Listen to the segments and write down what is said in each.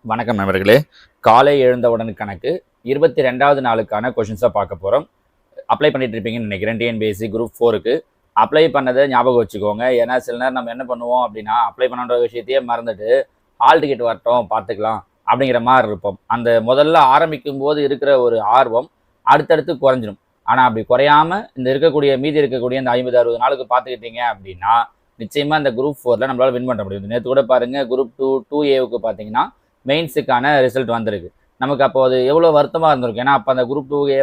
வணக்கம் நண்பர்களே. காலை எழுந்தவுடன் கணக்கு 22வது நாளுக்கான கொஷின்ஸை பார்க்க போகிறோம். அப்ளை பண்ணிட்டு இருப்பீங்கன்னு நினைக்கிறேன். டிஎன்பிஎஸ்சி குரூப் 4க்கு அப்ளை பண்ணதை ஞாபகம் வச்சுக்கோங்க. ஏன்னா சில நேரம் நம்ம என்ன பண்ணுவோம் அப்படின்னா, அப்ளை பண்ணுற விஷயத்தையே மறந்துட்டு ஹால் டிக்கெட் வரட்டும் பார்த்துக்கலாம் அப்படிங்கிற மாதிரி இருப்போம். அந்த முதல்ல ஆரம்பிக்கும் போது இருக்கிற ஒரு ஆர்வம் அடுத்தடுத்து குறைஞ்சிடும். ஆனால் அப்படி குறையாமல் மீதி இருக்கக்கூடிய இந்த 50-60 நாளுக்கு பார்த்துக்கிட்டீங்க அப்படின்னா நிச்சயமாக இந்த குரூப் 4ல் நம்மளால் வின் பண்ண முடியும். நேற்று கூட பாருங்கள், குரூப் 2A பார்த்தீங்கன்னா மெயின்ஸுக்கான ரிசல்ட் வந்திருக்கு. நமக்கு அப்போ அது எவ்வளோ வருத்தமாக இருந்திருக்கும். ஏன்னா அப்போ அந்த குரூப் 2A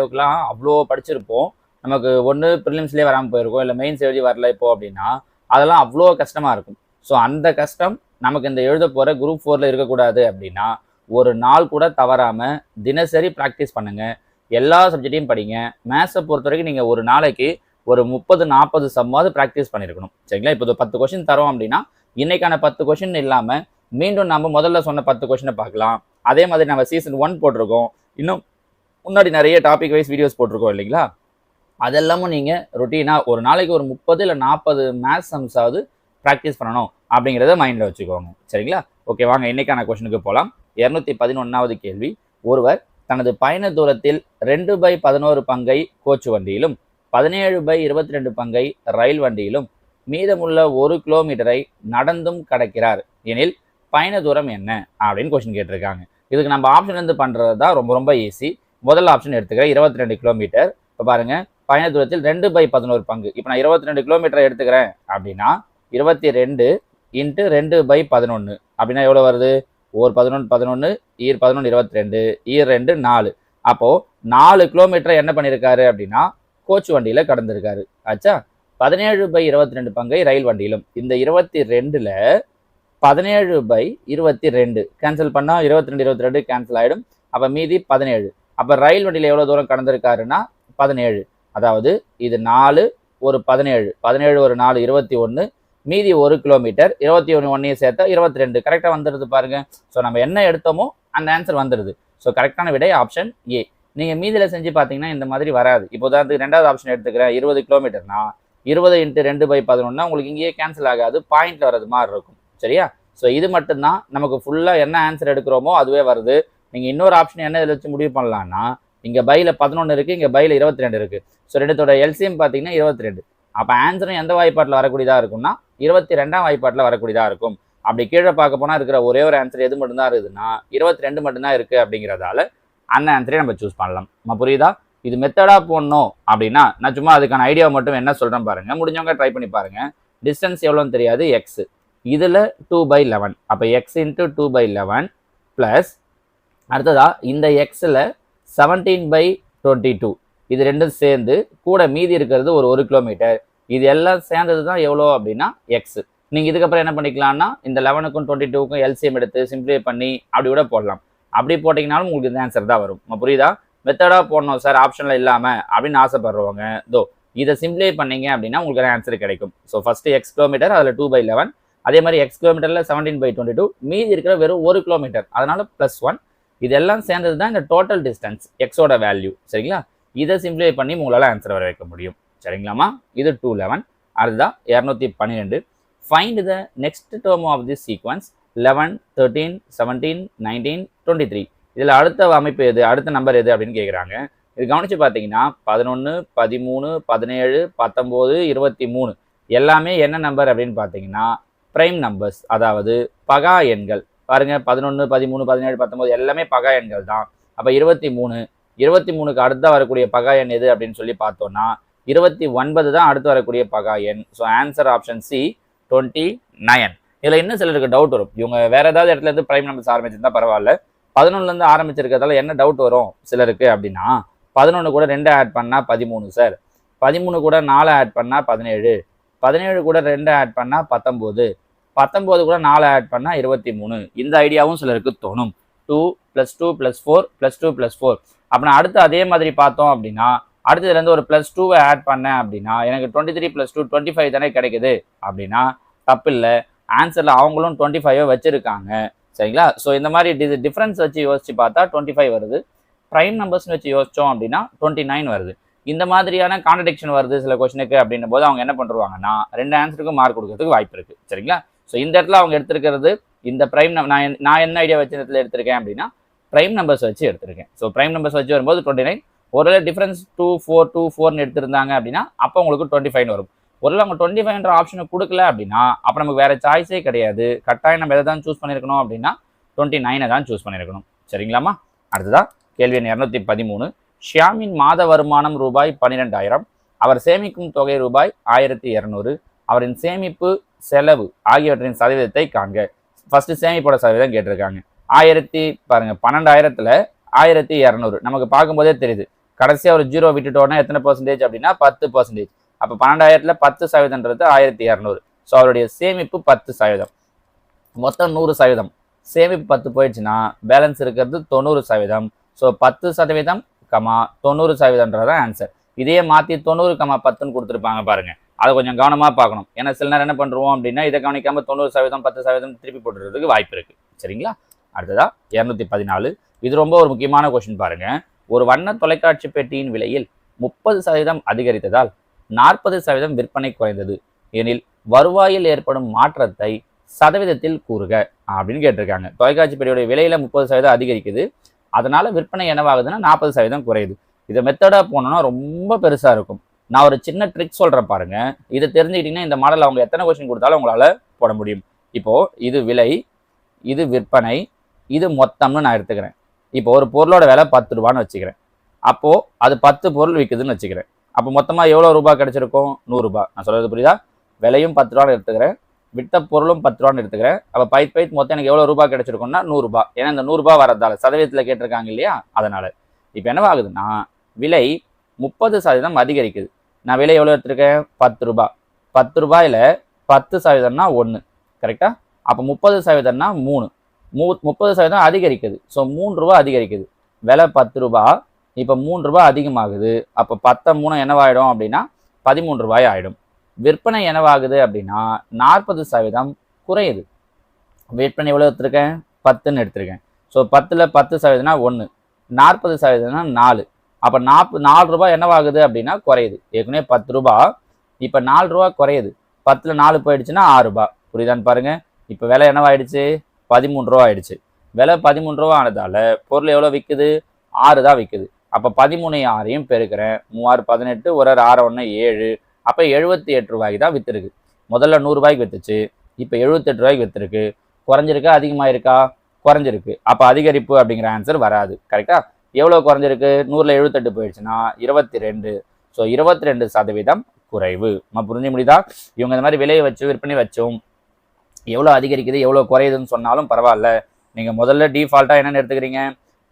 அவ்வளோ படிச்சிருப்போம். நமக்கு ஒன்று ப்ரிலிம்ஸ்லேயே வராமல் போயிருக்கும், இல்லை மெயின்ஸ் எழுதி வரல இப்போ அப்படின்னா அதெல்லாம் அவ்வளோ கஷ்டமாக இருக்கும். ஸோ அந்த கஷ்டம் நமக்கு இந்த எழுத போகிற குரூப் 4ல் இருக்கக்கூடாது அப்படின்னா ஒரு நாள் கூட தவறாமல் தினசரி ப்ராக்டிஸ் பண்ணுங்கள். எல்லா சப்ஜெக்டையும் படிங்க. மேத்ஸை பொறுத்த வரைக்கும் நீங்கள் ஒரு நாளைக்கு ஒரு 30-40 சம்மாவது ப்ராக்டிஸ் பண்ணியிருக்கணும். சரிங்களா? இப்போ 10 கொஷின் தரோம் அப்படின்னா இன்னைக்கான 10 கொஷின் இல்லாமல் மீண்டும் நம்ம முதல்ல சொன்ன 10 கொஷினை பார்க்கலாம். அதே மாதிரி நம்ம சீசன் 1 போட்டிருக்கோம். இன்னும் முன்னாடி நிறைய டாபிக் வைஸ் வீடியோஸ் போட்டிருக்கோம் இல்லைங்களா? அதெல்லாமும் நீங்கள் ரொட்டீனாக ஒரு நாளைக்கு ஒரு 30 இல்லை 40 மேத்ஸ் சம்ஸாவது ப்ராக்டிஸ் பண்ணணும் அப்படிங்கிறத மைண்டில் வச்சுக்கோங்க. சரிங்களா? ஓகே, வாங்க இன்னைக்கான கொஷனுக்கு போகலாம். 211வது கேள்வி. ஒருவர் தனது பயண தூரத்தில் 2/11 பங்கை கோச்சு வண்டியிலும் 17/22 பங்கை ரயில் வண்டியிலும் மீதமுள்ள 1 கிலோமீட்டரை நடந்தும் கடக்கிறார் எனில் பயண தூரம் என்ன அப்படின்னு கொஸ்டின் கேட்டிருக்காங்க. இதுக்கு நம்ம ஆப்ஷன் வந்து பண்ணுறது தான் ரொம்ப ரொம்ப ஈஸி. முதல் ஆப்ஷன் எடுத்துக்கிறேன், 22 கிலோமீட்டர். இப்போ பாருங்கள், பயண தூரத்தில் 2/11 பங்கு. இப்போ நான் 22 கிலோமீட்டரை எடுத்துக்கிறேன் அப்படின்னா 22 × 2/11 அப்படின்னா எவ்வளோ வருது? 11 11 ஈர் 11 22 ஈர் 2 4. அப்போது 4 கிலோமீட்டரை என்ன பண்ணியிருக்காரு அப்படின்னா கோச் வண்டியில் கடந்திருக்காரு. ஆச்சா? 17/22 பங்கை ரயில் வண்டியிலும். இந்த 22ல் 17/22 கேன்சல் பண்ணால் 22 கேன்சல் ஆகிடும். அப்போ மீதி 17. அப்போ ரயில் வண்டியில் எவ்வளோ தூரம் கடந்திருக்காருன்னா 17. அதாவது இது 4 ஒரு 17 17 ஒரு 4 21 மீதி 1 கிலோமீட்டர் 21 சேர்த்தா 22. கரெக்டாக வந்துடுது பாருங்க. ஸோ நம்ம என்ன எடுத்தோமோ அந்த ஆன்சர் வந்துடுது. ஸோ கரெக்டான விடை ஆப்ஷன் ஏ. நீங்கள் மீதியில் செஞ்சு பார்த்தீங்கன்னா இந்த மாதிரி வராது. இப்போ உதாரணத்துக்கு ரெண்டாவது ஆப்ஷன் எடுத்துக்கிறேன், 20 கிலோமீட்டர்னா 20 × 2/11 உங்களுக்கு இங்கேயே கேன்சல் ஆகாது, பாயிண்ட்ல வர்றது மாதிரி இருக்கும். சரியா? ஸோ இது மட்டும்தான் நமக்கு ஃபுல்லாக என்ன ஆன்சர் எடுக்கிறோமோ அதுவே வருது. நீங்கள் இன்னொரு ஆப்ஷன் என்ன இதில் வச்சு முடிவு பண்ணலான்னா, இங்கே பையில் 11 இருக்குது, இங்கே பையில் 22 இருக்குது. ஸோ ரெண்டுத்தோட எல்சிஎம் பார்த்தீங்கன்னா 22. அப்போ ஆன்சரும் எந்த வாய்ப்பாட்டில் வரக்கூடியதாக இருக்கும்னா 22ஆம் வாய்ப்பாட்டில் வரக்கூடியதாக இருக்கும். அப்படி கீழே பார்க்க போனால் இருக்கிற ஒரே ஒரு ஆன்சர் எது மட்டும்தான் இருக்குதுன்னா 22 மட்டும்தான் இருக்குது. அப்படிங்கிறதால அந்த ஆன்சரே நம்ம சூஸ் பண்ணலாம். நம்ம புரியுதா? இது மெத்தடாக போடணும் அப்படின்னா நான் சும்மா அதுக்கான ஐடியாவை மட்டும் என்ன சொல்கிறேன் பாருங்கள். முடிஞ்சவங்க ட்ரை பண்ணி பாருங்கள். டிஸ்டன்ஸ் எவ்வளோன்னு தெரியாது, எக்ஸ். இதில் 2/11. அப்போ எக்ஸ் × 2/11 ப்ளஸ் அடுத்ததா இந்த எக்ஸில் 17/22. இது ரெண்டும் சேர்ந்து கூட மீதி இருக்கிறது ஒரு கிலோமீட்டர். இது எல்லாம் சேர்ந்தது தான் எவ்வளோ அப்படின்னா எக்ஸ். நீங்கள் இதுக்கப்புறம் என்ன பண்ணிக்கலாம்னா இந்த 11க்கும் 22க்கும் எல்சிஎம் எடுத்து சிம்பிளை பண்ணி அப்படி கூட போடலாம். அப்படி போட்டிங்கனாலும் உங்களுக்கு இந்த ஆன்சர் தான் வரும். புரியுதா? மெத்தடாக போடணும் சார் ஆப்ஷனில் இல்லாமல் அப்படின்னு ஆசைப்படுறவங்க இதை சிம்பிளை பண்ணீங்க அப்படின்னா உங்களுக்கு ஆன்சர் கிடைக்கும். ஸோ ஃபஸ்ட்டு எக்ஸ் கிலோமீட்டர், அதில் 2/11. அதே மாதிரி எக்ஸ் கிலோமீட்டரில் 17/22 மீதி இருக்கிற வெறும் 1 கிலோமீட்டர், அதனால +1. இதெல்லாம் சேர்ந்தது தான் இந்த டோட்டல் டிஸ்டன்ஸ் எக்ஸோட வேல்யூ. சரிங்களா? இதை சிம்பிளை பண்ணி உங்களால் ஆன்சர் வர வைக்க முடியும். சரிங்களாமா? இது 211. அதுதான் 212. Find the next term of the sequence 11 13 17 19 23. இதில் அடுத்த அமைப்பு எது, அடுத்த நம்பர் எது அப்படின்னு கேட்குறாங்க. இது கவனித்து பார்த்தீங்கன்னா 11 13 17 19 23 எல்லாமே என்ன நம்பர் அப்படின்னு பார்த்தீங்கன்னா பிரைம் நம்பர்ஸ், அதாவது பகா எண்கள். பாருங்க, 11 13 17 19 எல்லாமே பகா எண்கள் தான். அப்போ 23க்கு அடுத்த வரக்கூடிய பகா எண் எது அப்படின்னு சொல்லி பார்த்தோம்னா 29 தான் அடுத்து வரக்கூடிய பகா எண். So answer option C 29. இதில் இன்னும் சிலருக்கு டவுட் வரும், இவங்க வேற ஏதாவது இடத்துல இருந்து பிரைம் நம்பர்ஸ் ஆரம்பிச்சிருந்தா பரவாயில்ல, 11லேருந்து ஆரம்பிச்சிருக்கிறதால என்ன டவுட் வரும் சிலருக்கு அப்படின்னா 11 கூட 2 ஆட் பண்ணால் 13 சார், 13 கூட 4 ஆட் பண்ணால் 17, 17 கூட 2 ஆட் பண்ணால் 19, 19 கூட 4 ஆட் பண்ணால் 23. இந்த ஐடியாவும் சிலருக்கு தோணும். 2 + 2 + 4 + 2 + 4 அப்படின்னா அடுத்து அதே மாதிரி பார்த்தோம் அப்படின்னா அடுத்ததுலேருந்து ஒரு +2 ஆட் பண்ணேன் அப்படின்னா எனக்கு 23 + 2 25 தானே கிடைக்குது அப்படின்னா தப்பு இல்லை. ஆன்சரில் அவங்களும் 25 வச்சுருக்காங்க. சரிங்களா? ஸோ இந்த மாதிரி டிஃப்ரென்ஸ் வச்சு யோசிச்சு பார்த்தா 25 வருது. ப்ரைம் நம்பர்ஸ்னு வச்சு யோசித்தோம் அப்படின்னா 29 வருது. இந்த மாதிரியான கான்ட்ரடிக்ஷன் வருது சில கொஸ்டினுக்கு அப்படின்னும் போது அவங்க என்ன பண்ணுவாங்கன்னா 2 ஆன்சருக்கும் மார்க் கொடுக்கறதுக்கு வாய்ப்பு இருக்குது. சரிங்களா? ஸோ இந்த இடத்துல அவங்க எடுத்திருக்கிறது இந்த பிரைம் நான் என்ன ஐடியா வச்சு எடுத்திருக்கேன் அப்படின்னா பிரைம் நம்பர்ஸ் வச்சு எடுத்திருக்கேன். ஸோ பிரைம் நம்பர்ஸ் வச்சு வரும்போது 29. ஒருவேளை டிஃபரன்ஸ் 2 4 எடுத்திருந்தாங்க அப்படின்னா அப்போ உங்களுக்கு 25 வரும். ஒருவேளை அவங்க 25ன்ற ஆப்ஷனை கொடுக்கல அப்படின்னா அப்போ நமக்கு வேற சாய்ஸே கிடையாது. கட்டாயம் நம்ம எதை தான் சூஸ் பண்ணியிருக்கணும் அப்படின்னா 29 தான் சூஸ் பண்ணியிருக்கணும். சரிங்களாமா? அடுத்ததான் கேள்வி எண் 213. ஷியாமின் மாத வருமானம் ரூபாய் 12,000. அவர் சேமிக்கும் தொகை ரூபாய் 1,200. அவரின் சேமிப்பு செலவு ஆகியவற்றின் சதவீதத்தை காண்க. ஃபர்ஸ்ட் சேமிப்போட சதவீதம் கேட்டிருக்காங்க. 12,000த்துல 1,200 நமக்கு பார்க்கும்போதே தெரியுது. கடைசியாக ஒரு 0 விட்டுட்டோன்னா எத்தனை பர்சன்டேஜ் அப்படின்னா 10%. அப்போ 12,000த்துல 10%ன்றது 1,200. ஸோ அவருடைய சேமிப்பு 10%. மொத்தம் 100%. சேமிப்பு 10 போயிடுச்சுன்னா பேலன்ஸ் இருக்கிறது 90%. ஸோ 10% 90%ன்றதான் ஆன்சர். இதே மாற்றி 90, 10ன்னு கொடுத்துருப்பாங்க பாருங்க. அதை கொஞ்சம் கவனமாக பார்க்கணும். ஏன்னா சில நேரம் என்ன பண்ணுறோம் அப்படின்னா இதை கவனிக்காம 90%, 10% திருப்பி போட்டுறதுக்கு வாய்ப்பு இருக்குது. சரிங்களா? அடுத்ததா 214. இது ரொம்ப ஒரு முக்கியமான கொஸ்டின் பாருங்க. ஒரு வண்ண தொலைக்காட்சி பெட்டியின் விலையில் 30% அதிகரித்ததால் 40% விற்பனை குறைந்தது எனில் வருவாயில் ஏற்படும் மாற்றத்தை சதவீதத்தில் கூறுக அப்படின்னு கேட்டிருக்காங்க. தொலைக்காட்சி பெட்டியோட விலையில 30% அதிகரிக்குது, அதனால விற்பனை என்னவாகுதுன்னா 40% குறையுது. இதை மெத்தடா போனோம்னா ரொம்ப பெருசா இருக்கும். நான் ஒரு சின்ன ட்ரிக் சொல்றேன் பாருங்க. இதை தெரிஞ்சுக்கிட்டீங்கன்னா இந்த மாடல் அவங்க எத்தனை கொஸ்டின் கொடுத்தாலும் உங்களால போட முடியும். இப்போ இது விலை, இது விற்பனை, இது மொத்தம்னு நான் எடுத்துக்கிறேன். இப்போ ஒரு பொருளோட விலை 10 ரூபான்னு வச்சுக்கிறேன். அப்போ அது 10 பொருள் விற்குதுன்னு வச்சுக்கிறேன். அப்போ மொத்தமாக எவ்வளோ ரூபாய் கிடைச்சிருக்கும்? 100 ரூபாய். நான் சொல்றது புரியுதா? விலையும் 10 ரூபான்னு எடுத்துக்கிறேன், விட்ட பொருளும் 10 ரூபான்னு எடுத்துக்கிறேன். அப்போ பைத் மொத்தம் எனக்கு எவ்வளோ ரூபாய் கிடைச்சிருக்கும்னா 100 ரூபாய். ஏன்னா இந்த 100 ரூபாய் வரதால சதவீதத்தில் கேட்டிருக்காங்க இல்லையா, அதனால. இப்போ என்னவாகுதுன்னா விலை 30% அதிகரிக்குது. நான் விலை எவ்வளோ எடுத்திருக்கேன்? 10 ரூபாய். 10 ரூபாயில 10%னா 1, கரெக்டா? அப்போ 30%னா 3. 30% அதிகரிக்குது. ஸோ 3 ரூபாய் அதிகரிக்குது. விலை 10 ரூபாய், இப்போ 3 ரூபாய் அதிகமாகுது. அப்போ 10 3 என்னவாயிடும் அப்படின்னா 13 ரூபாய் ஆயிடும். விற்பனை என்னவாகுது அப்படின்னா 40% குறையுது. விற்பனை எவ்வளோ எடுத்திருக்கேன்? 10ன்னு எடுத்திருக்கேன். ஸோ 10ல் 10%னா 1, 40%னா 4. அப்போ 4 ரூபாய் என்னவாகுது அப்படின்னா குறையுது. ஏற்கனவே 10 ரூபாய், இப்போ 4 ரூபாய் குறையுது. 10ல் 4 போயிடுச்சுன்னா 6 ரூபாய். புரியுதான்னு பாருங்க. இப்போ விலை என்னவாயிடுச்சு? 13 ரூபா ஆயிடுச்சு. விலை 13 ரூபா ஆனதால பொருள் எவ்வளோ விற்குது? 6 தான் விற்குது. அப்போ 13 6ஐயும் பெருக்கிறேன். 3 18, 1 6 1 7. அப்போ 78 ரூபாய்க்கு தான் விற்றுருக்கு. முதல்ல 100 ரூபாய்க்கு விற்றுச்சு, இப்போ 78 ரூபாய்க்கு விற்றுருக்கு. குறைஞ்சிருக்கா அதிகமாயிருக்கா? குறைஞ்சிருக்கு. அப்போ அதிகரிப்பு அப்படிங்கிற ஆன்சர் வராது. கரெக்டா? எவ்வளோ குறைஞ்சிருக்கு? 100ல் 78 போயிடுச்சுன்னா 22. ஸோ 22% குறைவு. நம்ம புரிஞ்சு முடியுதா? இவங்க இந்த மாதிரி விலையை வச்சு விற்பனை வச்சும் எவ்வளோ அதிகரிக்குது எவ்வளோ குறையுதுன்னு சொன்னாலும் பரவாயில்ல. நீங்கள் முதல்ல டிஃபால்ட்டாக என்னென்னு எடுத்துக்கிறீங்க?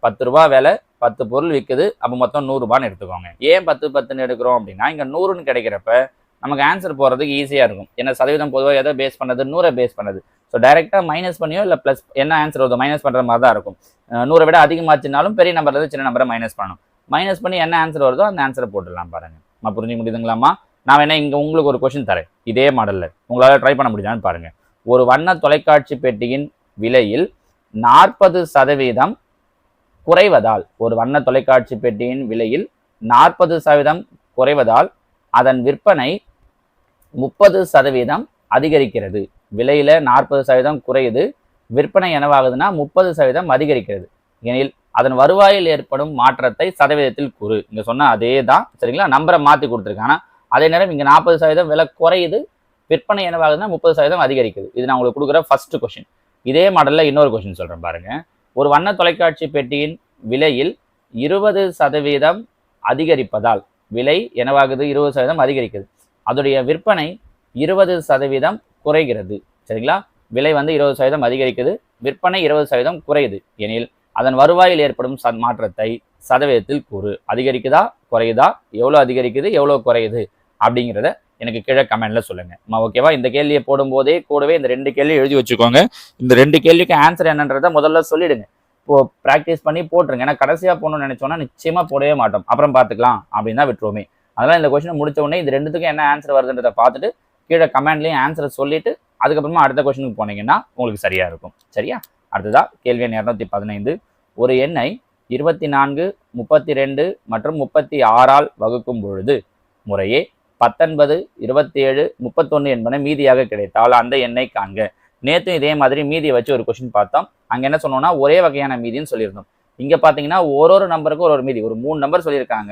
10 ரூபா விலை, 10 பொருள் விற்குது, அப்போ மொத்தம் 100 ரூபான்னு எடுத்துக்கோங்க. ஏன் 10 எடுக்கிறோம் அப்படின்னா இங்கே 100ன்னு கிடைக்கிறப்ப நமக்கு ஆன்சர் போகிறதுக்கு ஈஸியாக இருக்கும். ஏன்னா சதவீதம் பொதுவாக எதை பேஸ் பண்ணது? 100 பேஸ் பண்ணது. ஸோ டைரெக்டாக மைனஸ் பண்ணியோ இல்லை ப்ளஸ் என்ன ஆன்சர் வருதோ மைனஸ் பண்ணுற மாதிரி தான் இருக்கும். 100 விட அதிகமாச்சுனாலும் பெரிய நம்பர்லேருந்து சின்ன நம்பரை மைனஸ் பண்ணணும். மைனஸ் பண்ணி என்ன ஆன்சர் வருதோ அந்த ஆன்சரை போட்டுடலாம் பாருங்க. நான் புரிஞ்சு முடியுதுங்களாமா? நான் வேணா இங்கே உங்களுக்கு ஒரு கொஸ்டின் தரேன் இதே மாடலில், உங்களால் ட்ரை பண்ண முடியுதான்னு பாருங்க. ஒரு வண்ண தொலைக்காட்சி பெட்டியின் விலையில் 40% குறைவதால், ஒரு வண்ண தொலைக்காட்சி பெட்டியின் விலையில் 40% குறைவதால் அதன் விற்பனை 30% அதிகரிக்கிறது. விலையில 40% குறையுது, விற்பனை என்னவாகுதுன்னா 30% அதிகரிக்கிறது எனில் அதன் வருவாயில் ஏற்படும் மாற்றத்தை சதவீதத்தில் கூறு. இங்க சொன்ன அதே தான், சரிங்களா? நம்பரை மாற்றி கொடுத்துருக்காங்க. அதே நேரம் இங்க 40% விலை குறையுது, விற்பனை என்னவாகுதுன்னா 30% அதிகரிக்குது. இது நான் உங்களுக்கு கொடுக்குற ஃபர்ஸ்ட் கொஸ்டின். இதே மாடலில் இன்னொரு கொஸ்டின் சொல்கிறேன் பாருங்க. ஒரு வண்ண தொலைக்காட்சி பெட்டியின் விலையில் 20% அதிகரிப்பதால் விலை என்னவாகுது? 20% அதிகரிக்குது. அதோடைய விற்பனை 20% குறைகிறது. சரிங்களா? விலை 20% அதிகரிக்குது, விற்பனை 20% குறையுது எனில் அதன் வருவாயில் ஏற்படும் மாற்றத்தை சதவீதத்தில் கூறு. அதிகரிக்குதா குறையுதா, எவ்வளோ அதிகரிக்குது எவ்வளோ குறையுது அப்படிங்கிறத எனக்கு கீழே கமெண்ட்ல சொல்லுங்க. ஓகேவா? இந்த கேள்வியை போடும்போதே கூடவே இந்த 2 கேள்வி எழுதி வச்சுக்கோங்க. இந்த 2 கேள்விக்கு ஆன்சர் என்னன்றதை முதல்ல சொல்லிடுங்க. இப்போ ப்ராக்டிஸ் பண்ணி போட்டுருங்க. ஏன்னா கடைசியாக போகணும்னு நினைச்சோன்னா நிச்சயமா போடவே மாட்டோம், அப்புறம் பார்த்துக்கலாம் அப்படின்னு தான் விட்டுருவோமே. அதனால இந்த கொஸ்டினை முடிச்ச உடனே இது 2த்துக்கும் என்ன ஆன்சர் வருதுன்றதை பார்த்துட்டு கீழே கமெண்ட்லேயும் ஆன்சரை சொல்லிட்டு அதுக்கப்புறமா அடுத்த கொஸ்டினுக்கு போனீங்கன்னா உங்களுக்கு சரியா இருக்கும். சரியா? அடுத்ததா கேள்வி எண் 215. ஒரு எண்ணை 24, 32 மற்றும் 36ஆல் வகுக்கும் பொழுது முறையே 19, 27, 31 என்பன மீதியாக கிடைத்தால் அந்த எண்ணை காண்க. நேற்று இதே மாதிரி மீதியை வச்சு ஒரு கொஸ்டின் பார்த்தோம். அங்கே என்ன சொன்னோம்னா ஒரே வகையான மீதின்னு சொல்லியிருந்தோம். இங்கே பார்த்தீங்கன்னா ஒரு நம்பருக்கும் ஒரு மீதி, ஒரு 3 நம்பர் சொல்லியிருக்காங்க.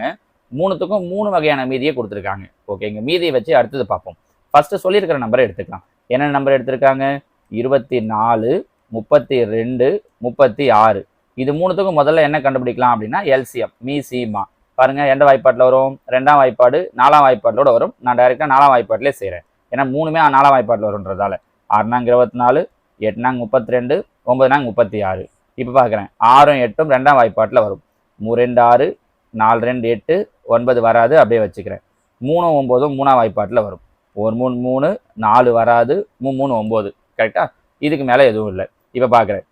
3த்துக்கும் 3 வகையான மீதியை கொடுத்துருக்காங்க. ஓகே, இங்கே மீதியை வச்சு அடுத்தது பார்ப்போம். ஃபர்ஸ்ட் சொல்லியிருக்கிற நம்பரை எடுத்துக்கலாம். என்ன நம்பர் எடுத்திருக்காங்க? 24, 32, 36. இது 3த்துக்கும் முதல்ல என்ன கண்டுபிடிக்கலாம் அப்படின்னா எல்சிஎம், மீசிமா. பாருங்க எந்த வாய்ப்பாட்டில் வரும்? 2ஆம் வாய்ப்பாடு 4ஆம் வாய்ப்பாட்டோட வரும். நான் டைரெக்டாக 4ஆம் வாய்ப்பாட்டிலே செய்கிறேன். ஏன்னா 3மே 4ஆம் வாய்ப்பாட்டில் வரும்ன்றதால 6 24, 8 32, 9 36. இப்போ பார்க்குறேன் 6 8 2ஆம் வாய்ப்பாட்டில் வரும். 3 2 6, 4 2 8, 9 வராது, அப்படியே வச்சுக்கிறேன். 3 9 3ஆம் வாய்ப்பாட்டில் வரும். 1 3 3, 4 வராது, 3 3 9. கரெக்டா? இதுக்கு மேலே எதுவும் இல்லை. இப்போ பார்க்குறேன்.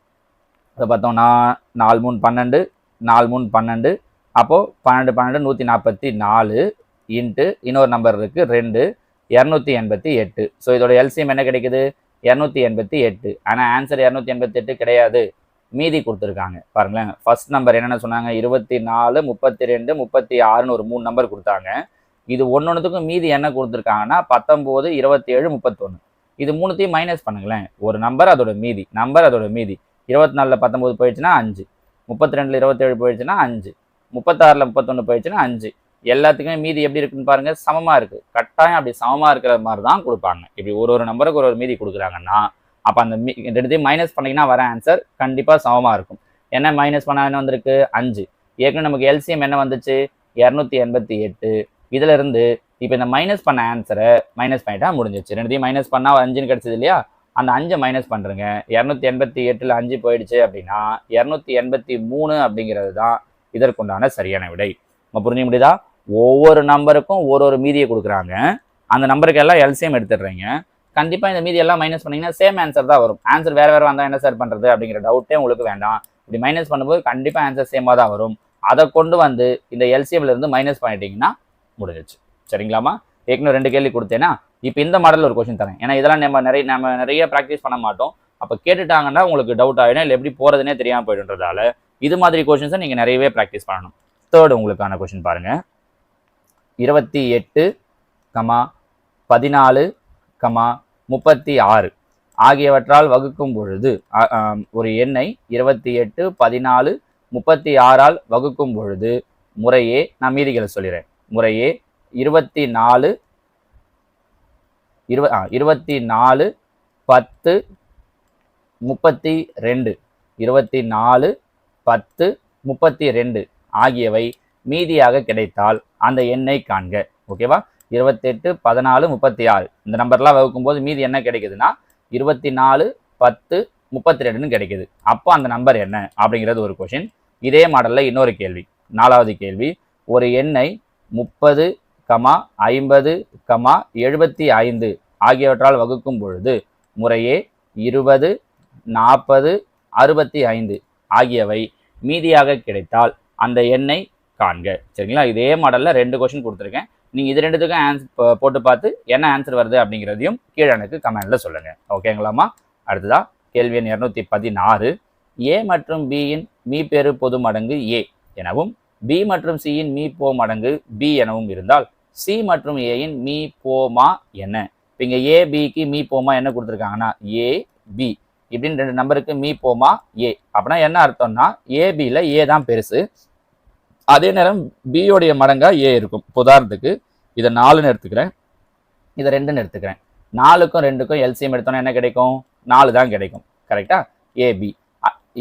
அதை பார்த்தோம்னா 4 3 12, 4 3 12. அப்போது 12 12 144 இன்ட்டு இன்னொரு நம்பர் இருக்குது 2, 288. ஸோ இதோட எல்சிஎம் என்ன கிடைக்குது? 288. ஆனால் ஆன்சர் 288 கிடையாது, மீதி கொடுத்துருக்காங்க. பாருங்களேன், ஃபர்ஸ்ட் நம்பர் என்னென்ன சொன்னாங்க? 24, 32, 36ன்னு ஒரு 3 நம்பர் கொடுத்தாங்க. இது ஒன்னொன்றுத்துக்கும் மீதி என்ன கொடுத்துருக்காங்கன்னா 19, 27, 31. இது 3த்தையும் மைனஸ் பண்ணுங்களேன். ஒரு நம்பர் அதோட மீதி, 24ல் 19 போயிடுச்சுன்னா 5, 32ல் 27 போயிடுச்சுன்னா 5, 36ல் 31 போயிடுச்சுன்னா 5. எல்லாத்துக்குமே மீதி எப்படி இருக்குன்னு பாருங்க, சமமா இருக்கு. கட்டாயம் அப்படி சமமா இருக்கிற மாதிரி தான் கொடுப்பாங்க. இப்படி ஒரு நம்பருக்கு ஒரு மீதி கொடுக்குறாங்கன்னா அப்போ அந்த ரெண்டுத்தையும் மைனஸ் பண்ணிங்கன்னா வர ஆன்சர் கண்டிப்பாக சமமாக இருக்கும். என்ன மைனஸ் பண்ண என்ன வந்திருக்கு? 5. ஏற்கனவே நமக்கு எல்சிஎம் என்ன வந்துச்சு? 288. இதுல இருந்து இப்போ இந்த மைனஸ் பண்ண ஆன்சரை மைனஸ் பண்ணிட்டா முடிஞ்சிச்சு. ரெண்டுத்தையும் மைனஸ் பண்ணா 5ன்னு கிடைச்சது இல்லையா? அந்த 5 மைனஸ் பண்ணுறேங்க. 288ல் 5 போயிடுச்சு அப்படின்னா 283 அப்படிங்கிறது தான் இதற்குண்டான சரியான விடை. நம்ம புரிஞ்சுக்க முடியுதா? ஒவ்வொரு நம்பருக்கும் ஒரு மீதியை கொடுக்குறாங்க. அந்த நம்பருக்கு எல்லாம் எல்சிஎம் எடுத்துடுறீங்க. கண்டிப்பாக இந்த மீதி எல்லாம் மைனஸ் பண்ணிங்கன்னா சேம் ஆன்சர் தான் வரும். ஆன்சர் வேறு வந்தால் என்ன சார் பண்ணுறது அப்படிங்கிற டவுட்டே உங்களுக்கு வேண்டாம். இப்படி மைனஸ் பண்ணும்போது கண்டிப்பாக ஆன்சர் சேமாக தான் வரும். அதை கொண்டு வந்து இந்த எல்சிஎம்ல இருந்து மைனஸ் பண்ணிட்டீங்கன்னா முடிஞ்சிச்சு. சரிங்களாமா? ஏற்கனவே 2 கேள்வி கொடுத்தேன்னா இப்போ இந்த மாடலில் ஒரு கொஸ்டின் தரேன். ஏன்னா இதெல்லாம் நம்ம நிறைய ப்ராக்டிஸ் பண்ண மாட்டோம். அப்போ கேட்டுட்டாங்கன்னா உங்களுக்கு டவுட் ஆகிடும், இல்லை எப்படி போகிறதுனே தெரியாமல் போய்டுன்றதால இது மாதிரி கொஸ்டின்ஸை நீங்கள் நிறையவே ப்ராக்டிஸ் பண்ணணும். தேர்ட் உங்களுக்கான கொஸ்டின் பாருங்கள். 28, 14, 36 ஆகியவற்றால் வகுக்கும் பொழுது ஒரு எண்ணை 28, 14, 36ஆல் வகுக்கும் பொழுது முறையே, நான் மீதிகளை சொல்லிடுறேன், முறையே 24, 10, 32, 24, 10, 32 ஆகியவை மீதியாக கிடைத்தால் அந்த எண்ணை காண்க. ஓகேவா? 28, 14, 36 இந்த நம்பர்லாம் வகுக்கும் போது மீதி என்ன கிடைக்குதுன்னா 24, 10, 32ன்னு கிடைக்குது. அப்போ அந்த நம்பர் என்ன அப்படிங்கிறது ஒரு கொஸ்டின். இதே மாடலில் இன்னொரு கேள்வி, 4வது கேள்வி. ஒரு எண்ணை 30, 50, 75 ஆகியவற்றால் வகுக்கும் பொழுது முறையே 20, 40, 65 ஆகியவை மீதியாக கிடைத்தால் அந்த எண்ணை காண்க. சரிங்களா? இதே மாடலில் 2 கொஸ்டின் கொடுத்துருக்கேன். நீங்கள் இது 2த்துக்கும் ஆன்சர் போட்டு பார்த்து என்ன ஆன்சர் வருது அப்படிங்கிறதையும் கீழே எனக்கு கமெண்டில் சொல்லுங்கள். ஓகேங்களாமா? அடுத்ததா கேள்வி எண் 216. ஏ மற்றும் பியின் மீப்பெரு பொது மடங்கு ஏ எனவும் பி மற்றும் சியின் மீப்போ மடங்கு பி எனவும் இருந்தால் சி மற்றும் ஏயின் மீப்போமா என்ன? இப்போ இங்கே ஏ பிக்கு மீப்போமா என்ன கொடுத்துருக்காங்கன்னா ஏ பி இப்படின்னு 2 நம்பருக்கு மீப்போமா ஏ. அப்படின்னா என்ன அர்த்தம்னா ஏபியில் ஏ தான் பெருசு, அதே நேரம் பியோடைய மடங்கா ஏ இருக்கும். உதாரணத்துக்கு இதை 4ன்னு எடுத்துக்கிறேன், இதை 2ன்னு எடுத்துக்கிறேன். 4க்கும் 2க்கும் எல்சிஎம் எடுத்தோன்னா என்ன கிடைக்கும்? 4 தான் கிடைக்கும். கரெக்டா? ஏபி.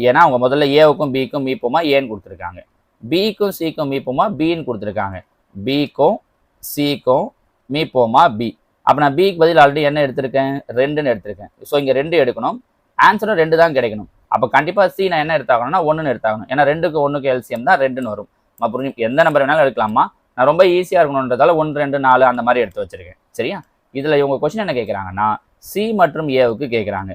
ஏன்னா அவங்க முதல்ல ஏவுக்கும் பிக்கும் மீப்போமா ஏன்னு கொடுத்துருக்காங்க, பிக்கும் சிக்கும் மீப்போமா பின்னு கொடுத்துருக்காங்க, பிக்கும் சிக்கும் மீப்போமா பி. அப்போ நான் பிக்கு பதில் ஆல்ரெடி என்ன எடுத்திருக்கேன்? 2ன்னு எடுத்திருக்கேன். ஸோ இங்கே 2 எடுக்கணும், ஆன்சரும் 2 தான் கிடைக்கணும். அப்போ கண்டிப்பாக சி நான் என்ன எடுத்தாகணும்னா 1ன்னு எடுத்தாகணும். ஏன்னா 2க்கு 1க்கு எல்சிஎம் தான் 2ன்னு வரும். புரிஞ்சு, எந்த நம்பர் வேணாலும் எடுக்கலாமா? நான் ரொம்ப ஈஸியாக இருக்கணுன்றதால 1, 2, 4 அந்த மாதிரி எடுத்து வச்சிருக்கேன். சரியா? இதில் இவங்க கொஸ்டின் என்ன கேட்குறாங்கன்னா சி மற்றும் ஏவுக்கு கேட்குறாங்க.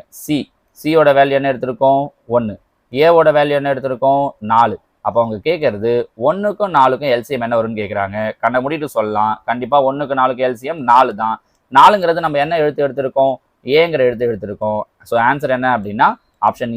சியோட வேல்யூ என்ன எடுத்திருக்கோம்? 1. ஏவோட வேல்யூ என்ன எடுத்திருக்கோம்? 4. அப்போ அவங்க கேட்கறது 1க்கும் 4க்கும் எல்சிஎம் என்ன வரும்னு கேட்குறாங்க. கண்ணை மூடிட்டு சொல்லலாம், கண்டிப்பாக 1க்கு 4க்கு எல்சிஎம் 4 தான். 4ங்கிறது நம்ம என்ன எழுத்து எடுத்திருக்கோம்? ஏங்கிற எழுத்து எடுத்திருக்கோம். ஸோ ஆன்சர் என்ன அப்படின்னா ஆப்ஷன்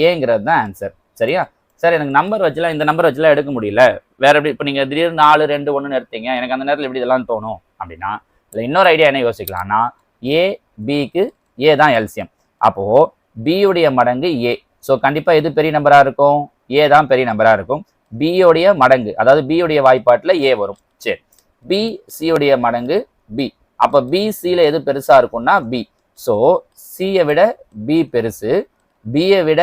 ஏங்கிறது தான் ஆன்சர். சரியா? சார் எனக்கு நம்பர் வச்சுலாம் இந்த நம்பர் வச்சுலாம் எடுக்க முடியல, வேற எப்படி? இப்போ நீங்கள் திடீர்னு 4, 2, 1ன்னு எடுத்தீங்க, எனக்கு அந்த நேரத்தில் எப்படி இதெல்லாம் தோணும் அப்படின்னா இல்லை இன்னொரு ஐடியா என்ன யோசிக்கலாம்னா ஏ பிக்கு ஏ தான் எல்சிஎம். அப்போது பியுடைய மடங்கு ஏ. ஸோ கண்டிப்பாக எது பெரிய நம்பராக இருக்கும்? ஏ தான் பெரிய நம்பராக இருக்கும். பியோடைய மடங்கு, அதாவது பியுடைய வாய்ப்பாட்டில் ஏ வரும். சரி, பி சியுடைய மடங்கு பி. அப்போ பி சியில் எது பெருசாக இருக்கும்னா பி. ஸோ சியை விட பி பெருசு, பியை விட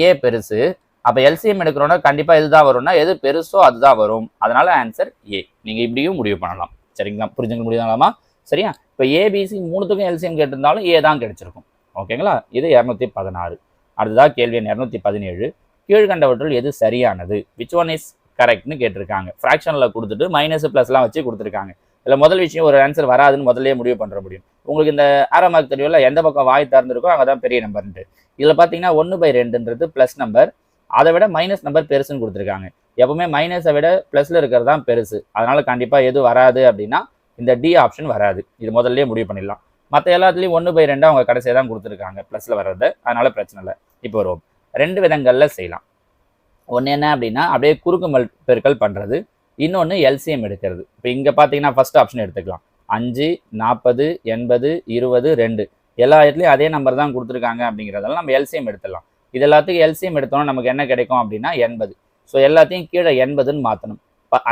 ஏ பெருசு. அப்போ எல்சிஎம் எடுக்கிறோன்னா கண்டிப்பாக எதுதான் வரும்னா எது பெருசோ அதுதான் வரும். அதனால ஆன்சர் ஏ. நீங்கள் இப்படியும் முடிவு பண்ணலாம். சரிங்களா? புரிஞ்சுக்க முடியுங்களாமா? சரியா? இப்போ ஏபிசி மூணுத்துக்கும் எல்சிஎம் கேட்டிருந்தாலும் ஏ தான் கிடைச்சிருக்கும். ஓகேங்களா? இது 216. அடுத்ததாக கேள்வி எண் 217. கீழ்கண்டவற்றுள் எது சரியானது? விச் ஒன் இஸ் கரெக்ட்னு கேட்டிருக்காங்க. ஃப்ராக்ஷனில் கொடுத்துட்டு மைனஸ் ப்ளஸ்லாம் வச்சு கொடுத்துருக்காங்க. இதில் முதல் விஷயம் ஒரு ஆன்சர் வராதுன்னு முதல்ல முடிவு பண்ணுற முடியும். உங்களுக்கு இந்த ஆரோ மார்க் தெரியும்ல, எந்த பக்கம் வாய் திறந்துருக்கோ அங்கே தான் பெரிய நம்பர்ன்ட்டு. இதில் பார்த்தீங்கன்னா 1/2ன்றது ப்ளஸ் நம்பர், அதை விட மைனஸ் நம்பர் பெருசுன்னு கொடுத்துருக்காங்க. எப்பவுமே மைனஸை விட ப்ளஸில் இருக்கிறது தான் பெருசு. அதனால கண்டிப்பாக எது வராது அப்படின்னா இந்த டி ஆப்ஷன் வராது. இது முதல்ல முடிவு பண்ணிடலாம். மற்ற எல்லாத்துலேயும் 1/2 அவங்க கடைசியாக தான் கொடுத்துருக்காங்க ப்ளஸில் வர்றது. அதனால பிரச்சனை இல்லை. இப்போ வருவோம். 2 விதங்களில் செய்யலாம். ஒன்று என்ன அப்படின்னா அப்படியே குறுக்கு பெருக்கல் பண்ணுறது, இன்னொன்று எல்சிஎம் எடுக்கிறது. இப்போ இங்கே பார்த்தீங்கன்னா ஃபர்ஸ்ட் ஆப்ஷன் எடுத்துக்கலாம். 5, 40, 80, 20, 2 எல்லா இடத்துலையும் அதே நம்பர் தான் கொடுத்துருக்காங்க. அப்படிங்கிறதால நம்ம எல்சிஎம் எடுத்துடலாம். இது எல்லாத்துக்கும் எல்சிஎம் எடுத்தோம்னா நமக்கு என்ன கிடைக்கும் அப்படின்னா 80. ஸோ எல்லாத்தையும் கீழே 80ன்னு மாற்றணும்.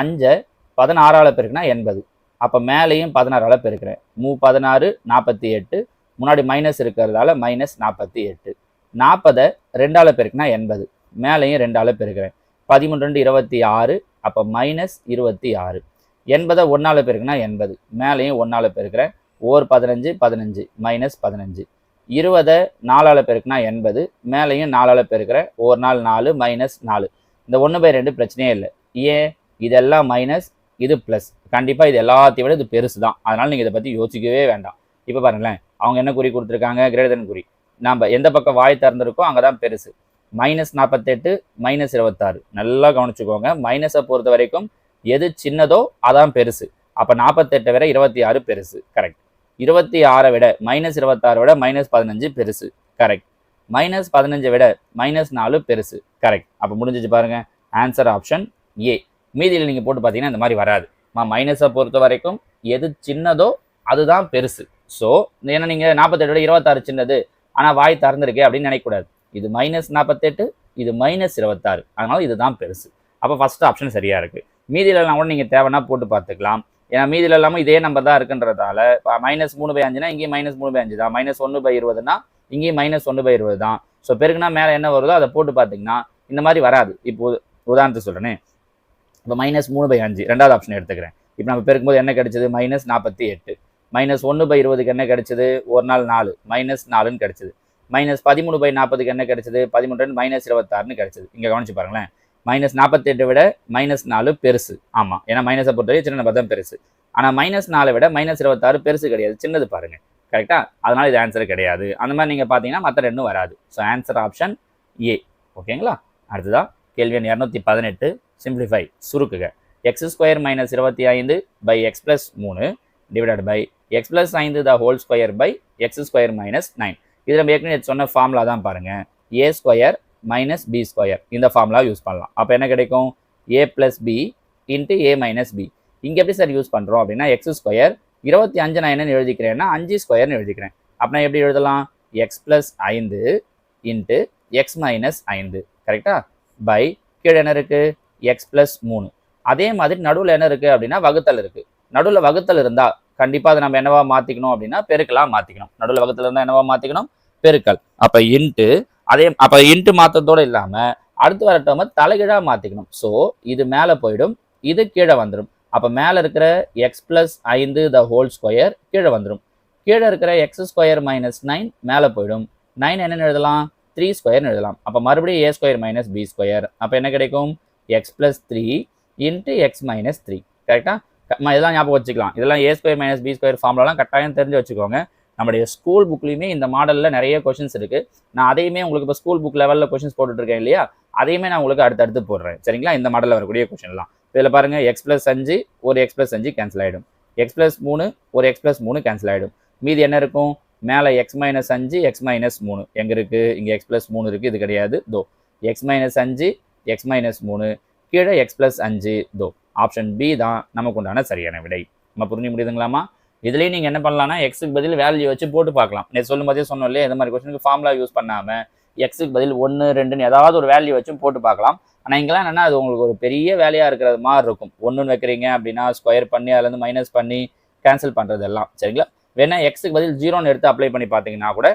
5 16ஆல் பெருக்குனா 80. அப்போ மேலேயும் 16ஆல் பெருக்கிறேன். 16 48, முன்னாடி மைனஸ் இருக்கிறதால -48. 40 2ஆல் பெருக்குனா 80, மேலேயும் 2ஆல் பெருக்கிறேன். 13 26, அப்போ -26. 80 1ஆல் பெருக்குனா 80, மேலேயும் 1ஆல் பெருக்கிறேன். 15 15, -15. 20 4ஆல் பெருக்குனா 80, மேலேயும் 4ஆல் பெருக்கிறேன். 1 4 4, -4. இந்த 1/2 பிரச்சனையே இல்லை. ஏன்? இதெல்லாம் மைனஸ், இது ப்ளஸ். கண்டிப்பாக இது எல்லாத்தையும் விட இது பெருசு தான். அதனால் நீங்கள் இதை பற்றி யோசிக்கவே வேண்டாம். இப்போ பாருங்களேன், அவங்க என்ன குறி கொடுத்துருக்காங்க? கிரேட்டர் தென் குறி. நம்ம எந்த பக்கம் வாய் திறந்துருக்கோ அங்கே தான் பெருசு. -48, -26. நல்லா கவனிச்சுக்கோங்க. மைனஸை பொறுத்த வரைக்கும் எது சின்னதோ அதான் பெருசு. அப்போ 48 விட 26 பெருசு. கரெக்ட். 26 விட -26 விட -15 பெருசு. கரெக்ட். -15 விட -4 பெருசு. கரெக்ட். அப்போ முடிஞ்சிச்சு பாருங்க. Answer option A. மீதியில் நீங்கள் போட்டு பார்த்தீங்கன்னா இந்த மாதிரி வராது. மைனஸை பொறுத்த வரைக்கும் எது சின்னதோ அதுதான் பெருசு. ஸோ ஏன்னா நீங்கள் 48 விட 26 சின்னது, ஆனால் வாய் திறந்துருக்கே அப்படின்னு நினைக்கக்கூடாது. இது -48, இது -26. அதனால இதுதான் பெருசு. அப்போ ஃபர்ஸ்ட் ஆப்ஷன் சரியா இருக்கு. மீதியிலலாம் கூட நீங்கள் தேவைன்னா போட்டு பார்த்துக்கலாம். ஏன்னா மீதியில் இல்லாமல் இதே நம்பர் தான் இருக்குன்றதால -3/5னா இங்கேயும் -3/5 தான். -1/20னா இங்கேயும் -1/20 தான். ஸோ பெருக்குனா மேலே என்ன வருதோ அதை போட்டு பார்த்தீங்கன்னா இந்த மாதிரி வராது. இப்போ உதாரணத்துக்கு சொல்கிறேனே, இப்போ -3/5 ரெண்டாவது ஆப்ஷன் எடுத்துக்கிறேன். இப்போ நம்ம பெருக்கும்போது என்ன கிடைச்சது? -48. -1/20க்கு என்ன கிடைச்சது? 1 நாள் 4, -4ன்னு கிடைச்சது. -13/40க்கு என்ன கிடைச்சது? 13 -26ன்னு கிடைச்சது. இங்கே கவனிச்சு பாருங்களேன். -48 விட -4 பெருசு. ஆமாம், ஏன்னா மைனஸை பொறுத்தவரை சின்ன நம்பர் தான் பெருசு. ஆனால் -4 விட -26 பெருசு கிடையாது, சின்னது பாருங்க. கரெக்டா? அதனால இது ஆன்சர் கிடையாது. அந்த மாதிரி நீங்கள் பார்த்தீங்கன்னா மற்ற ரெண்டும் வராது. So answer option A. ஓகேங்களா? அடுத்ததா கேள்வி எண் 218. Simplify, சுருக்குக. x² - 25 by x + 3 divided by x + 5 the whole square by x² - 9. இது நம்ம ஏற்கனவே சொன்ன ஃபார்முலா தான் பாருங்க. a² - b². இந்த ஃபார்முலா யூஸ் பண்ணலாம். அப்போ என்ன கிடைக்கும்? a + b × a - b. இங்கே எப்படி சார் யூஸ் பண்ணுறோம் அப்படின்னா x², 25 நான் என்னன்னு எழுதிக்கிறேன்னா 5² எழுதிக்கிறேன். அப்படின்னா எப்படி எழுதலாம்? x + 5 × x - 5. கரெக்டா? பை கீழே என்ன இருக்கு? x + 3. அதே மாதிரி நடுவில் என்ன இருக்குது அப்படின்னா வகுத்தல் இருக்குது. நடுவில் வகுத்தல் இருந்தால் கண்டிப்பாக அதை நம்ம என்னவா மாற்றிக்கணும் அப்படின்னா பெருக்கலாக மாற்றிக்கணும். நடுவில் வகுத்தல் இருந்தால் என்னவா மாற்றிக்கணும்? பெருக்கல். அப்போ இன்ட்டு அப்போ இன்ட்டு மாற்றத்தோடு இல்லாமல் அடுத்து வர டேர்மை தலைகீழாக மாற்றிக்கணும். ஸோ இது மேலே போயிடும், இது கீழே வந்துடும். அப்போ மேலே இருக்கிற x + 5 the whole square கீழே வந்துடும். கீழே இருக்கிற x² - 9 மேலே போயிடும். 9 என்னென்னு எழுதலாம்? 3² எழுதலாம். அப்போ மறுபடியும் a² - b². அப்போ என்ன கிடைக்கும்? x + 3 × x - 3. கரெக்டா? இதெல்லாம் ஞாபகம் வச்சுக்கலாம். இதெல்லாம் a² - b² ஃபார்முலாலாம் கட்டாயம் தெரிஞ்சு வச்சுக்கோங்க. நம்மளுடைய ஸ்கூல் புக்லையுமே இந்த மாடலில் நிறைய கொஷின்ஸ் இருக்குது. நான் அதையுமே உங்களுக்கு இப்போ ஸ்கூல் புக் லெவலில் கொஷின்ஸ் போட்டுட்ருக்கேன் இல்லையா? அதையுமே நான் உங்களுக்கு அடுத்தடுத்து போடுறேன். சரிங்களா? இந்த மாடலில் வரக்கூடிய கொஷின்லாம் இதில் பாருங்கள். x + 5 ஒரு x + 5 கேன்சல் ஆகிடும். x + 3 ஒரு x + 3 கேன்சல் ஆகிடும். மீதி என்ன இருக்கும்? மேலே x - 5 x - 3 எங்கே இருக்குது? இங்கே x + 3 இருக்குது, இது கிடையாது. தோ x - 5 x - 3 கீழே x + 5. தோ ஆப்ஷன் பி தான் நமக்கு உண்டான சரியான விடை. நம்ம புரிஞ்சு முடியுதுங்களாமா? இதுலேயும் நீங்கள் என்ன பண்ணலாம்னா எக்ஸுக்கு பதில் வேல்யூ வச்சு போட்டு பார்க்கலாம். நேற்று சொல்லும் போதே சொன்னோம் இல்லையா, இந்த மாதிரி கொஸ்டினுக்கு ஃபார்முலா யூஸ் பண்ணாமல் எக்ஸுக்கு பதில் 1 2ன்னு ஏதாவது ஒரு வேல்யூ வச்சும் போட்டு பார்க்கலாம். ஆனால் இங்கெல்லாம் என்னென்னா அது உங்களுக்கு ஒரு பெரிய வேலையாக இருக்கிறது மாதிரி இருக்கும். 1ன்னு வைக்கிறீங்க அப்படின்னா ஸ்கொயர் பண்ணி அதுலேருந்து மைனஸ் பண்ணி கேன்சல் பண்ணுறது எல்லாம் சரிங்களா. வேணா எக்ஸுக்கு பதில் 0ன்னு எடுத்து அப்ளை பண்ணி பார்த்தீங்கன்னா கூட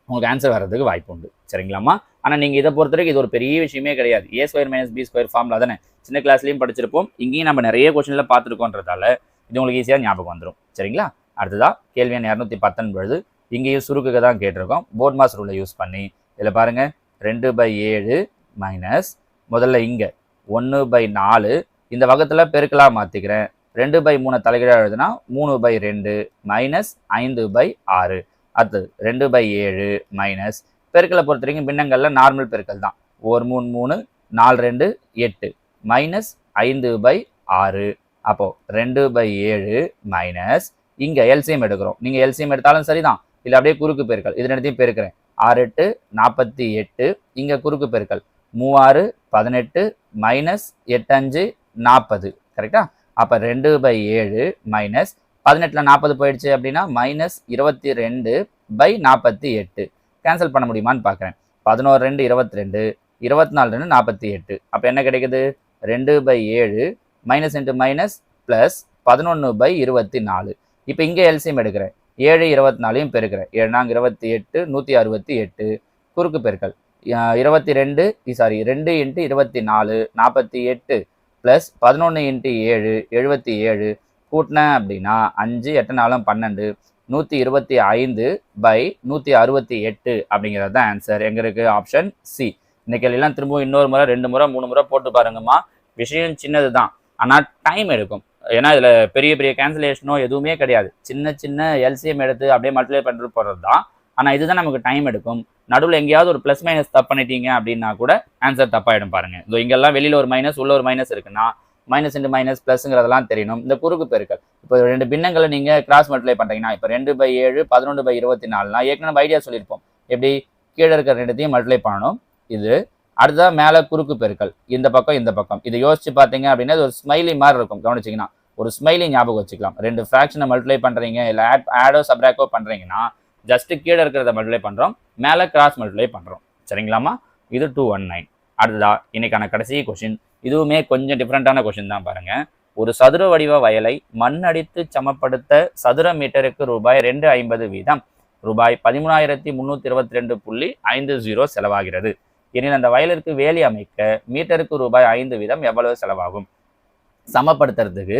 உங்களுக்கு ஆன்சர் வர்றதுக்கு வாய்ப்பு உண்டு சரிங்களாம்மா. ஆனால் நீங்கள் இதை பொறுத்த வரைக்கும் இது ஒரு பெரிய விஷயமே கிடையாது. a² - b² ஃபார்முலா தானே சின்ன கிளாஸ்லையும் படிச்சிருப்போம், இங்கேயும் நம்ம நிறைய கொஸ்டினில் பார்த்துருக்கோன்றதால இது உங்களுக்கு ஈஸியாக ஞாபகம் வந்துடும் சரிங்களா. அடுத்ததாக கேள்வி எண் 219 இங்கேயும் சுருக்குக்கு தான் கேட்டிருக்கோம். போர்ட் மாஸ் ரூலை யூஸ் பண்ணி இதில் பாருங்கள் 2/7 மைனஸ் முதல்ல இங்கே 1/4 இந்த வகத்தில் பெருக்கலாக மாற்றிக்கிறேன். 2/3 தலைகீழாக எழுதுனா 3/2 மைனஸ் 5/6. அடுத்தது 2/7 மைனஸ் பெருக்கலை பொறுத்த வரைக்கும் பின்னங்களில் நார்மல் பெருக்கல் தான். 1 3 3 4 2 8 மைனஸ் 5/6. அப்போது 2/7 மைனஸ் இங்கே எல்சிஎம் எடுக்கிறோம். நீங்கள் எல்சிஎம் எடுத்தாலும் சரிதான், இல்லை அப்படியே குறுக்கு பெருக்கல் இது ரெண்டுத்தையும் பெருக்கிறேன். 6 8 48 இங்கே குறுக்கு பெருக்கல் 3 6 18 மைனஸ் 8 5 40 கரெக்டா. அப்போ 2/7 மைனஸ் 18ல் 40 போயிடுச்சு அப்படின்னா மைனஸ் 22/48 கேன்சல் பண்ண முடியுமான்னு பார்க்குறேன். 11 2 22 24 2 48. அப்போ என்ன கிடைக்குது 2/7 மைனஸ் இன்ட்டு மைனஸ் ப்ளஸ் 11/24. இப்போ இங்கே எல்சிஎம் எடுக்கிறேன். 7 24 பெருக்கிறேன். 7 4 28 168 குறுக்கு பெருக்கல் 2 × 24 48 ப்ளஸ் 11 × 7 77 கூட்டினேன் அப்படின்னா 5 8 4 12 125/168 அப்படிங்கிறது தான் ஆன்சர். எங்கே இருக்குது? Option C. இந்த கேள்வியெல்லாம் திரும்பவும் இன்னொரு முறை 2 முறை 3 முறை போட்டு பாருங்கம்மா. விஷயம் சின்னது தான், ஆனால் டைம் எடுக்கும். ஏன்னா இதில் பெரிய பெரிய கேன்சலேஷனோ எதுவுமே கிடையாது. சின்ன சின்ன எல்சிஎம் எடுத்து அப்படியே மல்டிப்ளை பண்ணிட்டு போகிறது தான். ஆனால் இதுதான் நமக்கு டைம் எடுக்கும். நடுவில் எங்கேயாவது ஒரு ப்ளஸ் மைனஸ் தப்பு பண்ணிட்டீங்க அப்படின்னா கூட ஆன்சர் தப்பாயிடும் பாருங்க. இதோ இங்கெல்லாம் வெளியில் ஒரு மைனஸ் உள்ள ஒரு மைனஸ் இருக்குன்னா மைனஸ் இன்ட்டு மைனஸ் ப்ளஸ்ங்கிறதெல்லாம் தெரியணும். இந்த குறுக்கு பெருக்கல் இப்போ 2 பின்னங்களை நீங்கள் கிராஸ் மல்டிப்ளை பண்ணுறீங்கன்னா இப்போ 2/7 11/24 ஏற்கனவே நம்ம ஐடியா சொல்லியிருப்போம். எப்படி கீழே இருக்கிற ரெண்டுத்தையும் மல்டிப்ளை பண்ணணும். இது அடுத்ததான் மேலே குறுக்கு பெருக்கல் இந்த பக்கம் இந்த பக்கம். இதை யோசிச்சு பார்த்தீங்க அப்படின்னா இது ஒரு ஸ்மைலி மாதிரி இருக்கும். கவனிச்சிங்கன்னா ஒரு ஸ்மைலி ஞாபகம் வச்சுக்கலாம். 2 ஃப்ராக்ஷனை மல்டிப்ளை பண்ணுறீங்க இல்லை ஆடோ சப்ராக்கோ பண்ணுறீங்கன்னா ஜஸ்ட்டு கீழே இருக்கிறத மல்டிப்ளை பண்ணுறோம், மேலே கிராஸ் மல்டிப்ளை பண்ணுறோம் சரிங்களாமா. இது 219. அடுத்ததா இன்னைக்கான கடைசி கொஷின். இதுவுமே கொஞ்சம் டிஃப்ரெண்ட்டான கொஷின் தான் பாருங்கள். ஒரு சதுர வடிவ வயலை மண் அடித்து சமப்படுத்த சதுர மீட்டருக்கு ரூபாய் 250 வீதம் ரூபாய் 13,322.50 செலவாகிறது. எனில் அந்த வயலிற்கு வேலி அமைக்க மீட்டருக்கு ரூபாய் 5 வீதம் எவ்வளவு செலவாகும்? சமப்படுத்துறதுக்கு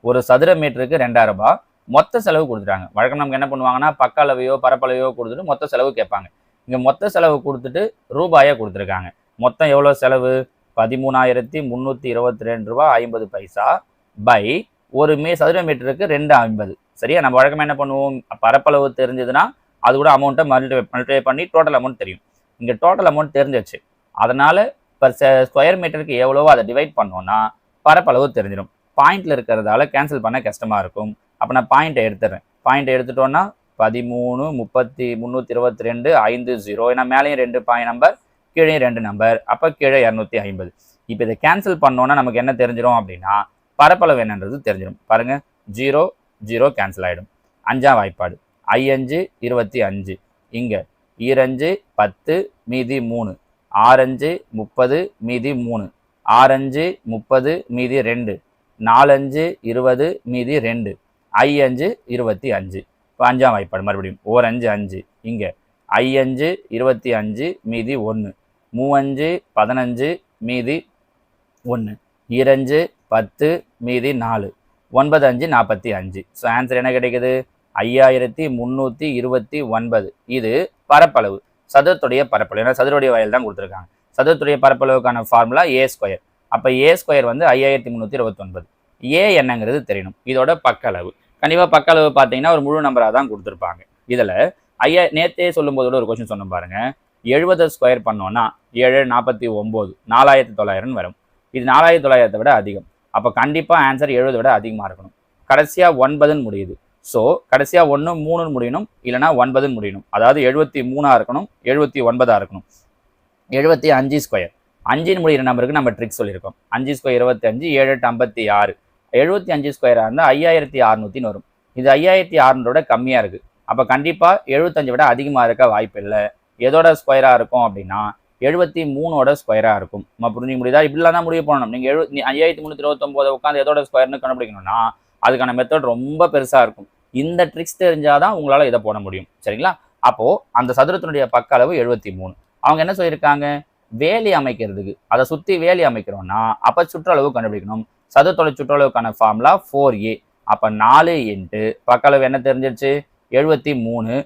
ஒரு சதுர மீட்டருக்கு 2000 ரூபாய் மொத்த செலவு கொடுத்துட்டாங்க. வழக்கம் நமக்கு என்ன பண்ணுவாங்கன்னா பக்க அளவையோ பரப்பளவையோ கொடுத்துட்டு மொத்த செலவு கேட்பாங்க. இங்கே மொத்த செலவு கொடுத்துட்டு ரூபாயை கொடுத்துருக்காங்க. மொத்தம் எவ்வளோ செலவு? 13,322.50 பை ஒரு சதுர மீட்டருக்கு 250. சரியா? நம்ம வழக்கமாக என்ன பண்ணுவோம், பரப்பளவு தெரிஞ்சதுன்னா அது கூட அமௌண்ட்டை மல்டிப்ளை பண்ணி டோட்டல் அமௌண்ட் தெரியும். இங்கே டோட்டல் அமௌண்ட் தெரிஞ்சிச்சு, அதனால் பர் ஸ்கொயர் மீட்டருக்கு எவ்வளவோ அதை டிவைட் பண்ணோன்னா பரப்பளவு தெரிஞ்சிடும். பாயிண்டில் இருக்கிறதால கேன்சல் பண்ண கஷ்டமாக இருக்கும். அப்போ நான் பாயிண்ட்டை எடுத்துடுறேன். பாயிண்ட்டை எடுத்துட்டோன்னா 13,322.50. ஏன்னா மேலேயும் 2 பாயிண்ட் நம்பர் கீழே 2 நம்பர், அப்போ கீழே 250. இப்போ இதை கேன்சல் பண்ணோன்னா நமக்கு என்ன தெரிஞ்சிடும் அப்படின்னா பரப்பளவு என்னன்றது தெரிஞ்சிடும். பாருங்கள் 0 0 கேன்சல் ஆகிடும். 5ஆம் வாய்ப்பாடு 5 25 இங்கே 2 10 மீதி 3 6 30 மீதி 3 6 30 மீதி 2 4 20 மீதி 2 5 25. இப்போ 5ஆம் வாய்ப்பாடு மறுபடியும் 5 5 இங்கே 5 25 மீதி 1 3 15 மீதி 1 2 10 மீதி 4 9 5 45. ஸோ ஆன்சர் என்ன கிடைக்குது? 5329. இது பரப்பளவு, சதுரத்துடைய பரப்பளவு. ஏன்னா சதுரடைய வயல் தான் கொடுத்துருக்காங்க. சதுரத்துடைய பரப்பளவுக்கான ஃபார்முலா A². அப்போ A² வந்து 5329. ஏ என்னங்கிறது தெரியணும். இதோட பக்க அளவு கண்டிப்பாக பக்க அளவு பார்த்தீங்கன்னா ஒரு முழு நம்பராக தான் கொடுத்துருப்பாங்க. இதில் நேற்றே சொல்லும்போதோட ஒரு கொஸ்டின் சொன்ன பாருங்க. 70 ஸ்கொயர் பண்ணோன்னா 7 49 4900 வரும். இது 4900 விட அதிகம். அப்போ கண்டிப்பாக ஆன்சர் 70 விட அதிகமாக இருக்கணும். கடைசியாக 9ன்னு முடியுது. ஸோ கடைசியாக 1 3ன்னு முடியணும், இல்லைனா 9ன்னு முடியணும். அதாவது 73 இருக்கணும், 79 இருக்கணும். 75 ஸ்கொயர் 5ன்னு முடிகிற நம்பருக்கு நம்ம ட்ரிக் சொல்லியிருக்கோம். 5 ஸ்கொயர் 25, 7 8 56. 75 ஸ்கொயராக இருந்தால் 5600 வரும். இது 5600 கம்மியாக இருக்குது. அப்போ கண்டிப்பாக 75 விட அதிகமாக இருக்க வாய்ப்பு இல்லை. எதோட ஸ்கொயராக இருக்கும் அப்படின்னா 73ஓட ஸ்கொயராக இருக்கும். நம்ம புரிஞ்சுக்க முடியுதா? இப்படிலாம் தான் முடிவு பண்ணணும். நீங்கள் 5329 உட்காந்து எதோட ஸ்கொயர்னு கண்டுபிடிக்கணும்னா அதுக்கான மெத்தட் ரொம்ப பெருசாக இருக்கும். இந்த ட்ரிக்ஸ் தெரிஞ்சாதான் உங்களால் இதை போட முடியும். சரிங்களா? அப்போது அந்த சதுரத்தினுடைய பக்க அளவு 73. அவங்க என்ன சொல்லியிருக்காங்க? வேலி அமைக்கிறதுக்கு அதை சுற்றி வேலி அமைக்கிறோம்னா அப்போ சுற்றளவு கண்டுபிடிக்கணும். சதுரத்தோட சுற்றளவுக்கான ஃபார்முலா 4a. அப்போ 4 இன்ட்டு பக்க அளவு என்ன தெரிஞ்சிருச்சு? 73.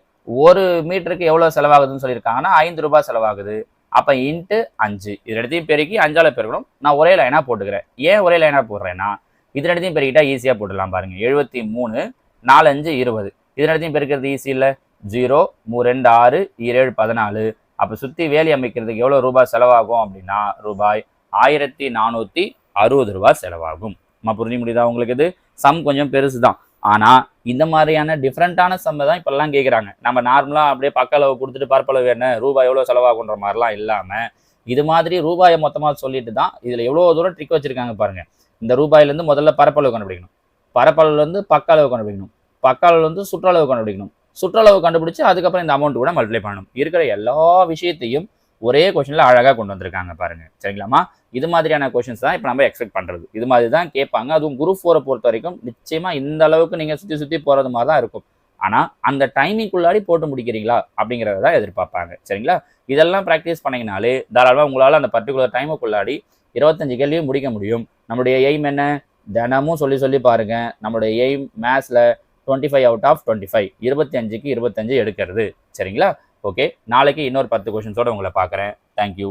1 மீட்டருக்கு எவ்வளோ செலவாகுதுன்னு சொல்லியிருக்காங்கன்னா 5 ரூபாய் செலவாகுது. அப்போ இன்ட்டு 5. இது ரெண்டுத்தையும் பெருக்கி 5ஆல் பெருக்கணும். நான் ஒரே லைனாக போட்டுக்கிறேன். ஏன் ஒரே லைனாக போடுறேன்னா இது ரெண்டுத்தையும் பெருக்கிட்டா ஈஸியாக போட்டுடலாம் பாருங்கள். 73 4 5 20. இது ரெண்டுத்தையும் பெருக்கிறது ஈஸி இல்லை? 0 3 2 6 7 14. அப்போ சுற்றி வேலி அமைக்கிறதுக்கு எவ்வளோ ரூபாய் செலவாகும் அப்படின்னா ரூபாய் 1460 ரூபாய் செலவாகும். நம்ம புரிஞ்சு முடியுதா உங்களுக்கு? இது சம் கொஞ்சம் பெருசு தான். ஆனால் இந்த மாதிரியான டிஃப்ரெண்ட்டான சம்மை தான் இப்போல்லாம் கேட்குறாங்க. நம்ம நார்மலாக அப்படியே பக்க அளவு கொடுத்துட்டு பரப்பளவு என்ன ரூபாய் எவ்வளோ செலவாகுன்ற மாதிரிலாம் இல்லாமல் இது மாதிரி ரூபாயை மொத்தமாக சொல்லிட்டு தான் இதில் எவ்வளோ தூரம் ட்ரிக் வச்சுருக்காங்க பாருங்கள். இந்த ரூபாயிலேருந்து முதல்ல பரப்பளவு கண்டுபிடிக்கணும். பரப்பளவுலேருந்து பக்க அளவு கண்டுபிடிக்கணும். பக்க அளவுலேருந்து சுற்றளவு கண்டுபிடிக்கணும். சுற்றளவு கண்டுபிடிச்சு அதுக்கப்புறம் இந்த அமௌண்ட் கூட மல்டிப்ளை பண்ணணும். இருக்கிற எல்லா விஷயத்தையும் ஒரே கொஸ்டினில் அழகாக கொண்டு வந்திருக்காங்க பாருங்கள். சரிங்களாமா? இது மாதிரியான கொஸ்டின்ஸ் தான் இப்போ நம்ம எக்ஸ்பெக்ட் பண்ணுறது. இது மாதிரி தான் கேட்பாங்க. அதுவும் குரூப் 4 பொறுத்த வரைக்கும் நிச்சயமாக இந்த அளவுக்கு நீங்கள் சுற்றி போகிறது மாதிரி தான் இருக்கும். ஆனால் அந்த டைமிங்குள்ளாடி போட்டு முடிக்கிறீங்களா அப்படிங்கிறத தான் எதிர்பார்ப்பாங்க. சரிங்களா? இதெல்லாம் ப்ராக்டிஸ் பண்ணிங்கனாலே தாராளமாக உங்களால் அந்த பர்டிகுலர் டைமுக்குள்ளாடி 25 கேள்வியும் முடிக்க முடியும். நம்மளுடைய எய்ம் என்ன? தினமும் சொல்லி பாருங்கள். நம்மளுடைய எய்ம் மேத்ஸில் 25 out of 25 25க்கு 25 எடுக்கிறது. சரிங்களா? ஓகே, நாளைக்கு இன்னொரு 10 கொஷின்ஸோடு உங்களை பார்க்குறேன். தேங்க்யூ.